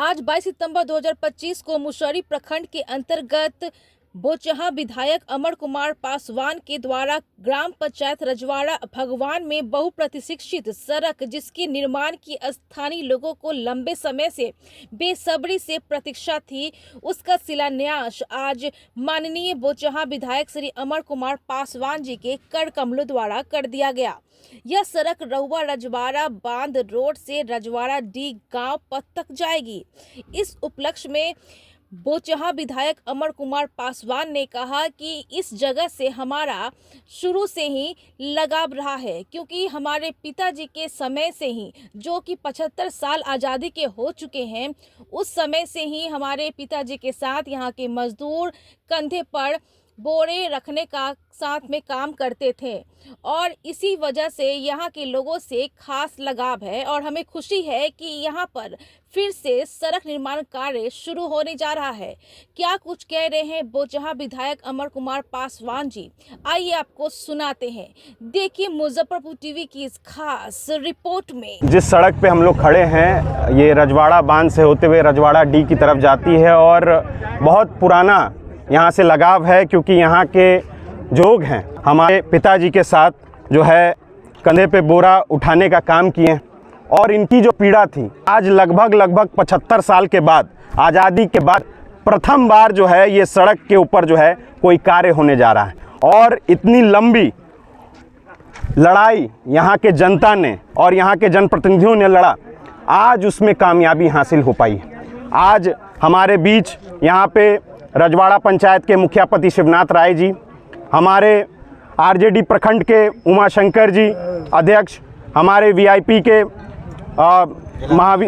आज 22 सितंबर 2025 को मुशर्री प्रखंड के अंतर्गत बोचहां विधायक अमर कुमार पासवान के द्वारा ग्राम पंचायत रजवाड़ा भगवान में बहुप्रतीक्षित सड़क जिसके निर्माण की स्थानीय लोगों को लंबे समय से बेसब्री से प्रतीक्षा थी, उसका शिलान्यास आज माननीय बोचहां विधायक श्री अमर कुमार पासवान जी के कर कमलों द्वारा कर दिया गया। यह सड़क रहुआ रजवाड़ा बांध रोड से रजवाड़ा डी गांव पथ तक जाएगी। इस उपलक्ष्य में बोचहां विधायक अमर कुमार पासवान ने कहा कि इस जगह से हमारा शुरू से ही लगाव रहा है, क्योंकि हमारे पिताजी के समय से ही, जो कि 75 साल आज़ादी के हो चुके हैं, उस समय से ही हमारे पिताजी के साथ यहाँ के मजदूर कंधे पर बोरे रखने का साथ में काम करते थे और इसी वजह से यहाँ के लोगों से खास लगाव है और हमें खुशी है कि यहाँ पर फिर से सड़क निर्माण कार्य शुरू होने जा रहा है। क्या कुछ कह रहे हैं बोचहां विधायक अमर कुमार पासवान जी, आइए आपको सुनाते हैं। देखिए मुजफ्फरपुर टीवी की इस खास रिपोर्ट में। जिस सड़क पे हम लोग खड़े हैं ये रजवाड़ा बांध से होते हुए रजवाड़ा डी की तरफ जाती है और बहुत पुराना यहाँ से लगाव है, क्योंकि यहाँ के जो लोग हैं हमारे पिताजी के साथ जो है कंधे पे बोरा उठाने का काम किए और इनकी जो पीड़ा थी आज लगभग 75 साल के बाद, आज़ादी के बाद प्रथम बार जो है ये सड़क के ऊपर जो है कोई कार्य होने जा रहा है। और इतनी लंबी लड़ाई यहाँ के जनता ने और यहाँ के जनप्रतिनिधियों ने लड़ा, आज उसमें कामयाबी हासिल हो पाई। आज हमारे बीच यहाँ पे रजवाड़ा पंचायत के मुखियापति शिवनाथ राय जी, हमारे आरजेडी प्रखंड के उमाशंकर जी अध्यक्ष, हमारे वीआईपी के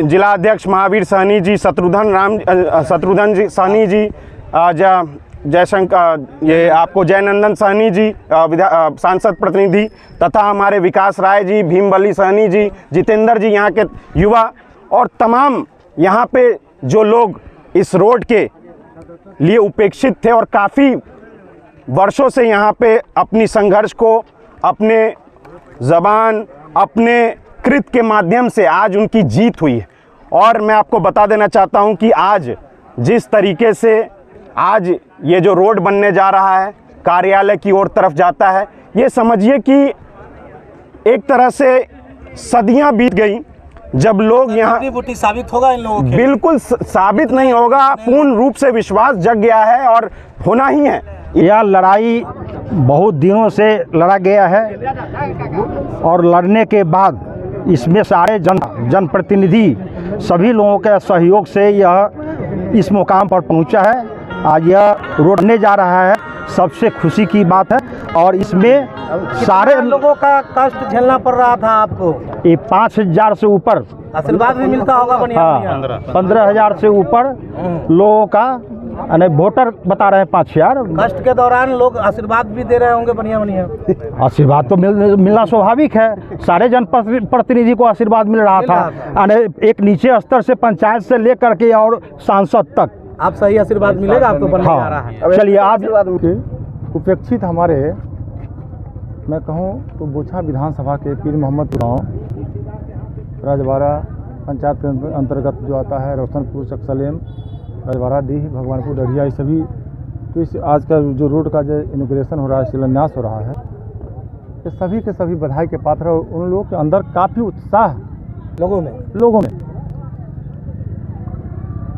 जिला अध्यक्ष महावीर सहनी जी, शत्रुघ्न जी सहनी जी, जयशंकर ये आपको जयनंदन सहनी जी सांसद प्रतिनिधि, तथा हमारे विकास राय जी, भीमबली सहनी जी, जितेंद्र जी यहाँ के युवा और तमाम यहाँ पे जो लोग इस रोड के लिए उपेक्षित थे और काफ़ी वर्षों से यहाँ पे अपनी संघर्ष को अपने ज़बान अपने कृत के माध्यम से आज उनकी जीत हुई है। और मैं आपको बता देना चाहता हूँ कि आज जिस तरीके से आज ये जो रोड बनने जा रहा है कार्यालय की ओर तरफ जाता है, ये समझिए कि एक तरह से सदियाँ बीत गई जब लोग यहाँ साबित होगा इन लोगों के बिल्कुल साबित नहीं होगा, पूर्ण रूप से विश्वास जग गया है और होना ही है। यह लड़ाई बहुत दिनों से लड़ा गया है और लड़ने के बाद इसमें सारे जनप्रतिनिधि सभी लोगों के सहयोग से यह इस मुकाम पर पहुंचा है। आज यह रोड बनने जा रहा है, सबसे खुशी की बात है। और इसमें सारे लोगों का कष्ट झेलना पड़ रहा था आपको। ये 5000 से ऊपर आशीर्वाद भी मिलता होगा। हाँ, 15,000 से ऊपर लोगों का वोटर बता रहे हैं 5000। कष्ट के दौरान लोग आशीर्वाद भी दे रहे होंगे बढ़िया। आशीर्वाद तो मिलना स्वाभाविक है, सारे जनप्रतिनिधि को आशीर्वाद मिल रहा था, एक नीचे स्तर से पंचायत से लेकर के और सांसद तक। आप सही आशीर्वाद मिलेगा आपको बनने जा रहा है। चलिए आज उपेक्षित हमारे मैं कहूँ तो बोचहां विधानसभा के पीर मोहम्मद गाँव रजवाड़ा पंचायत के अंतर्गत जो आता है, रोशनपुर चकसलेम रजवाड़ा डी भगवानपुर डरिया, ये सभी तो इस आज का जो रोड का जो इनॉग्रेशन हो रहा है, शिलान्यास हो रहा है, ये सभी के सभी बधाई के पात्र। उन लोगों के अंदर काफ़ी उत्साह लोगों में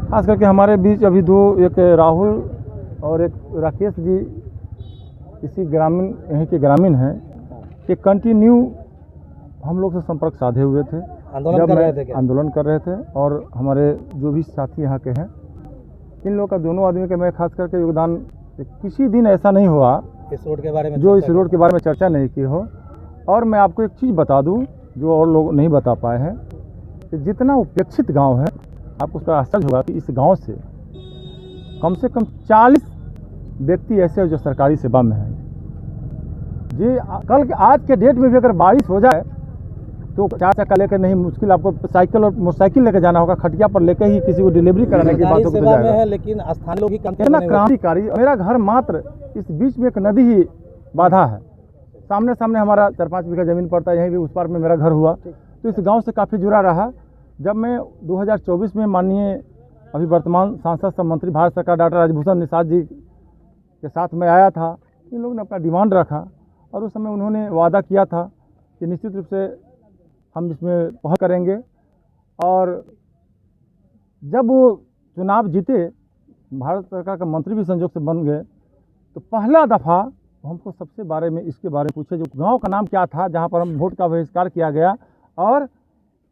खास करके हमारे बीच अभी दो, एक राहुल और एक राकेश जी इसी ग्रामीण यहीं के ग्रामीण हैं, कि कंटिन्यू हम लोग से संपर्क साधे हुए थे, आंदोलन कर रहे थे। और हमारे जो भी साथी यहाँ के हैं, इन लोगों का दोनों आदमी के मैं खास करके योगदान, किसी दिन ऐसा नहीं हुआ इस रोड के बारे में जो इस रोड के बारे में चर्चा नहीं की हो। और मैं आपको एक चीज़ बता दूं जो और लोग नहीं बता पाए हैं, कि जितना उपेक्षित गांव है, आपको उसका आश्चर्य होगा कि इस गांव से कम 40 व्यक्ति ऐसे हैं जो सरकारी सेवा में हैं। जी कल आज के डेट में भी अगर बारिश हो जाए तो 4 चक्का लेकर नहीं, मुश्किल आपको साइकिल और मोटरसाइकिल लेकर जाना होगा, खटिया पर लेकर ही किसी को डिलीवरी कराने की बात है। लेकिन स्थानीय लोग ही इतना क्रांतिकारी। मेरा घर मात्र इस बीच में एक नदी ही बाधा है, सामने हमारा 4-5 बीघा जमीन पड़ता है, यहीं भी उस पार में मेरा घर हुआ। तो इस गांव से काफ़ी जुड़ा रहा। जब मैं 2024 में माननीय अभी वर्तमान सांसद सह मंत्री भारत सरकार डॉक्टर राजभूषण निषाद जी के साथ में आया था। इन लोगों ने अपना डिमांड रखा और उस समय उन्होंने वादा किया था कि निश्चित रूप से हम इसमें पहल करेंगे। और जब वो चुनाव जीते, भारत सरकार का मंत्री भी संजोग से बन गए, तो पहला दफ़ा हमको सबसे बारे में इसके बारे में पूछे, जो गांव का नाम क्या था जहां पर हम वोट का बहिष्कार किया गया, और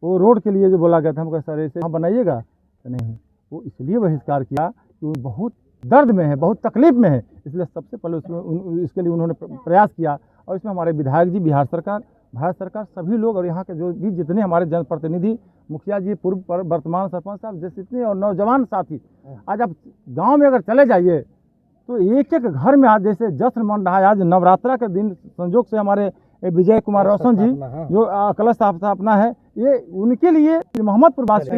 वो रोड के लिए जो बोला गया था, हम कहा सर ऐसे वहाँ बनाइएगा, तो नहीं, वो इसलिए बहिष्कार किया कि वो बहुत दर्द में है, बहुत तकलीफ में है, इसलिए सबसे पहले उसमें इसके लिए उन्होंने प्रयास किया। और इसमें हमारे विधायक जी, बिहार सरकार, भारत सरकार, सभी लोग और यहाँ के जो भी जितने हमारे जनप्रतिनिधि, मुखिया जी, पूर्व वर्तमान सरपंच साहब जैसे जितने और नौजवान साथी, आज आप गांव में अगर चले जाइए तो एक एक घर में आज जैसे जश्न मन रहा है। आज नवरात्रा के दिन संजोग से हमारे विजय कुमार रोशन जी जो कलश स्थापना है, ये उनके लिए मोहम्मदपुर वासी